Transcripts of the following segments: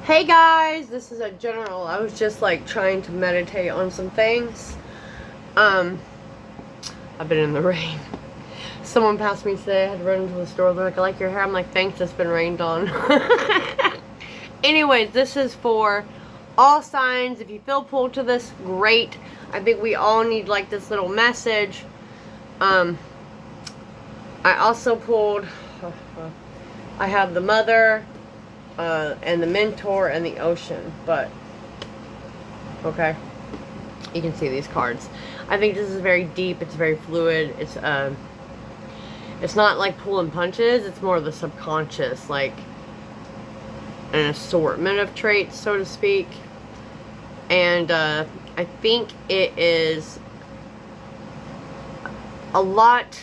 Hey guys, this is a general. I was just like trying to meditate on some things. I've been in the rain. Someone passed me today. I had to run into the store. They're like, "I like your hair." I'm like, "Thanks, it's been rained on." Anyways, this is for all signs. If you feel pulled to this, great. I think we all need like this little message. I also pulled. I have the mother. And the mentor and the ocean, but okay, you can see these cards. I think this is very deep. It's very fluid. It's not like pulling punches. It's more of the subconscious, like an assortment of traits, so to speak. And I think it is a lot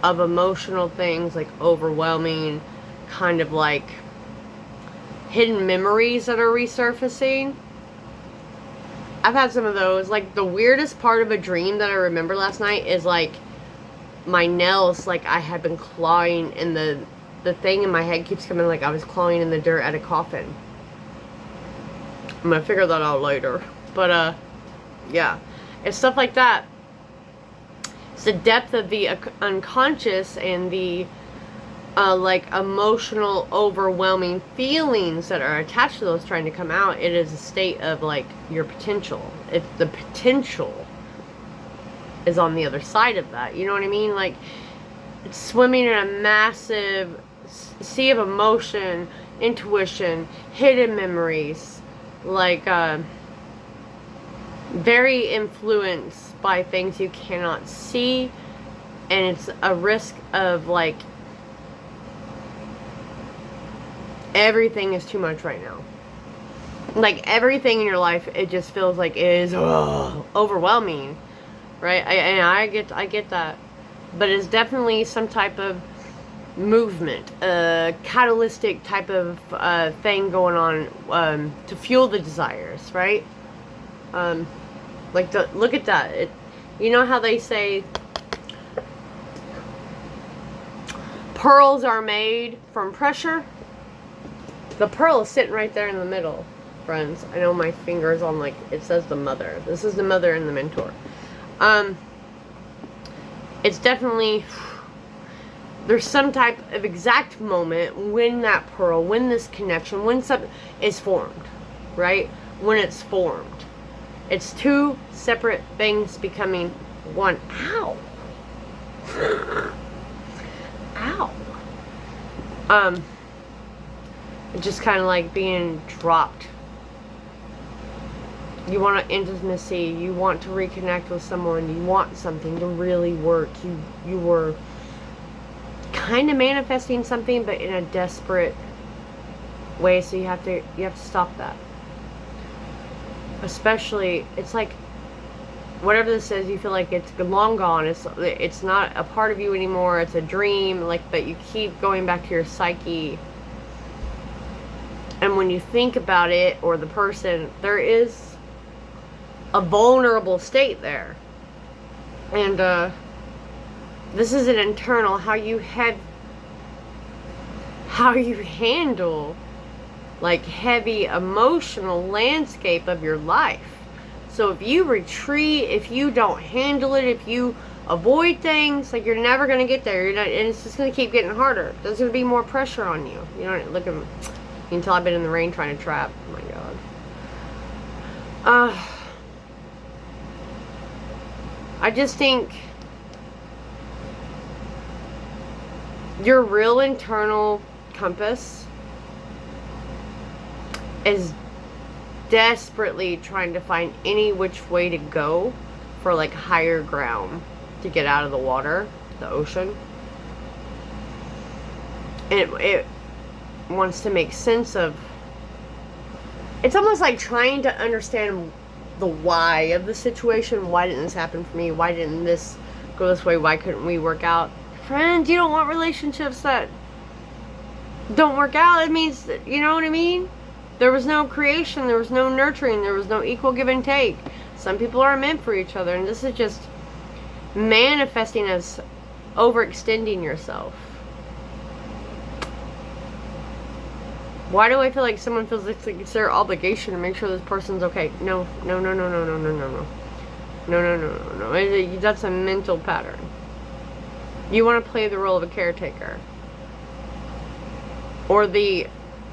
of emotional things, like overwhelming, kind of like hidden memories that are resurfacing. I've had some of those. Like the weirdest part of a dream that I remember last night is like my nails, like I had been clawing in the thing in my head keeps coming like I was clawing in the dirt at a coffin. I'm gonna figure that out later. But yeah, it's stuff like that. It's the depth of the unconscious and the like emotional overwhelming feelings that are attached to those trying to come out. It is a state of like your potential. If the potential is on the other side of that, you know what I mean? Like it's swimming in a massive sea of emotion, intuition, hidden memories, like very influenced by things you cannot see, and it's a risk of like everything is too much right now. Like everything in your life, it just feels like it is overwhelming, right? I get that, but it's definitely some type of movement, catalytic type of thing going on to fuel the desires, right? Look at that. You know how they say pearls are made from pressure? The pearl is sitting right there in the middle, friends. I know my finger's on, like, it says the mother. This is the mother and the mentor. It's definitely, there's some type of exact moment when that pearl, when this connection, when something is formed, right? When it's formed. It's two separate things becoming one. Ow. Ow. Just kind of like being dropped. You want intimacy. You want to reconnect with someone. You want something to really work. You were kind of manifesting something, but in a desperate way. So you have to stop that. Especially, it's like whatever this is, you feel like it's long gone. It's not a part of you anymore. It's a dream. Like, but you keep going back to your psyche. And when you think about it, or the person, there is a vulnerable state there. And this is an internal, how you handle like heavy emotional landscape of your life. So if you retreat, if you don't handle it, if you avoid things, like you're never going to get there. You're not, and it's just going to keep getting harder. There's going to be more pressure on you. You know, look at me. You can tell I've been in the rain trying to trap. Oh my god. I just think your real internal compass is desperately trying to find any which way to go for like higher ground to get out of the water, the ocean. And it wants to make sense of, it's almost like trying to understand the why of the situation. Why didn't this happen for me? Why didn't this go this way? Why couldn't we work out? Friends, you don't want relationships that don't work out. It means that, you know what I mean? There was no creation, there was no nurturing, there was no equal give and take. Some people are meant for each other, and this is just manifesting as overextending yourself. Why do I feel like someone feels like it's their obligation to make sure this person's okay? No. That's a mental pattern. You want to play the role of a caretaker. Or the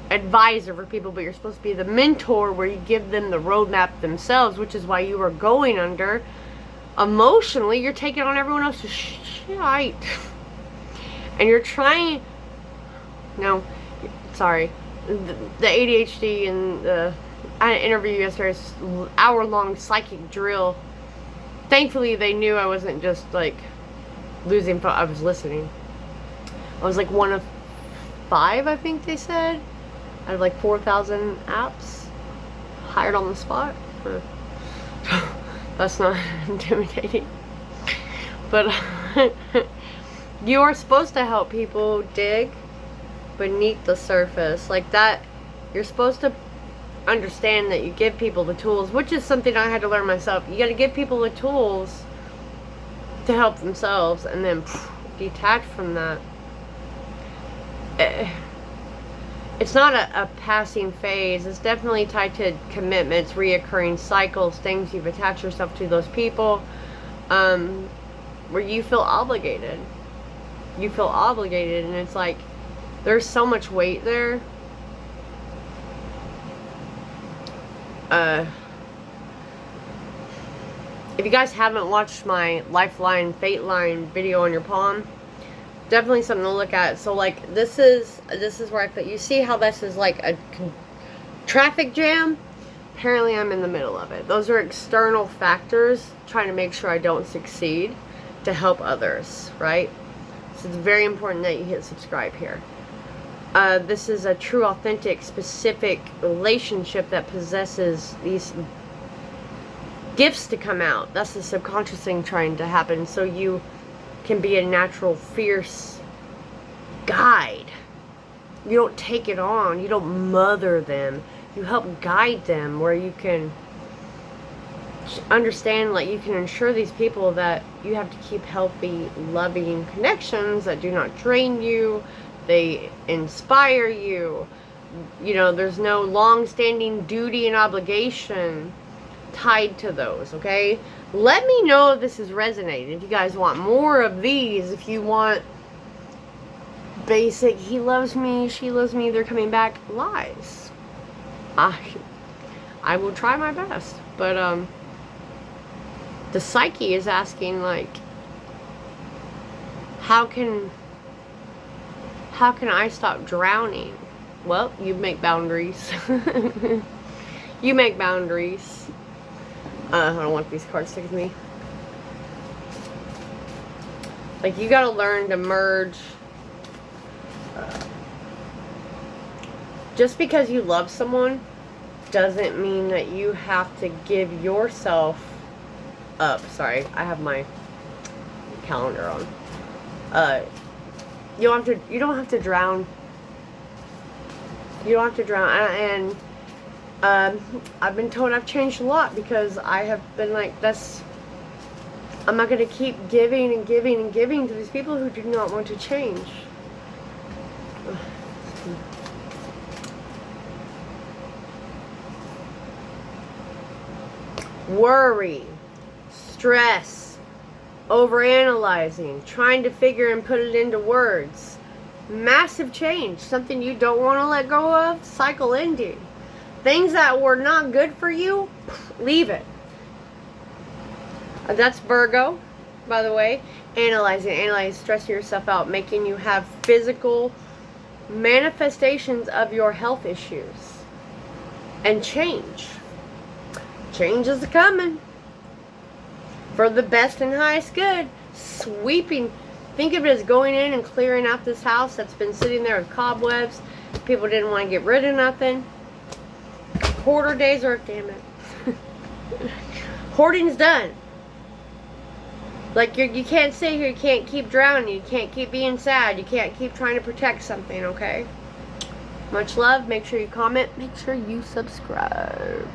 advisor for people, but you're supposed to be the mentor where you give them the roadmap themselves, which is why you are going under. Emotionally, you're taking on everyone else's shite. And you're trying... No, sorry. The ADHD and I had an interview yesterday, hour-long psychic drill. Thankfully, they knew I wasn't just like losing focus. I was listening. I was like one of 5, I think they said, out of like 4,000 apps hired on the spot. That's not intimidating. But you are supposed to help people dig beneath the surface like that. You're supposed to understand that you give people the tools, which is something I had to learn myself. You got to give people the tools to help themselves, and then detach from that. It's not a passing phase. It's definitely tied to commitments, reoccurring cycles, things you've attached yourself to, those people where you feel obligated. You feel obligated, and it's like there's so much weight there. If you guys haven't watched my Lifeline, Fate Line video on your palm, definitely something to look at. So like this is where I put, you see how this is like a traffic jam? Apparently I'm in the middle of it. Those are external factors trying to make sure I don't succeed to help others, right? So it's very important that you hit subscribe here. This is a true, authentic, specific relationship that possesses these gifts to come out. That's the subconscious thing trying to happen, so you can be a natural, fierce guide. You don't take it on. You don't mother them. You help guide them where you can understand, like, you can ensure these people that you have to keep healthy, loving connections that do not drain you. They inspire you. You know, there's no long-standing duty and obligation tied to those, okay? Let me know if this is resonating. If you guys want more of these, if you want basic, he loves me, she loves me, they're coming back, lies. I will try my best. But, the psyche is asking, like, how can I stop drowning? Well, you make boundaries. You make boundaries. I don't want these cards sticking to me. Like, you gotta learn to merge. Just because you love someone doesn't mean that you have to give yourself up. Sorry, I have my calendar on. You don't have to drown. You don't have to drown. And I've been told I've changed a lot because I have been like, I'm not going to keep giving and giving and giving to these people who do not want to change. Worry, stress, overanalyzing, trying to figure and put it into words. Massive change, something you don't want to let go of, cycle ending. Things that were not good for you, leave it. That's Virgo, by the way. Analyzing, stressing yourself out, making you have physical manifestations of your health issues. And change. Change is coming. For the best and highest good. Sweeping. Think of it as going in and clearing out this house that's been sitting there with cobwebs. People didn't want to get rid of nothing. Hoarder days are, damn it. Hoarding's done. Like, you can't sit here, you can't keep drowning, you can't keep being sad, you can't keep trying to protect something, okay? Much love. Make sure you comment. Make sure you subscribe.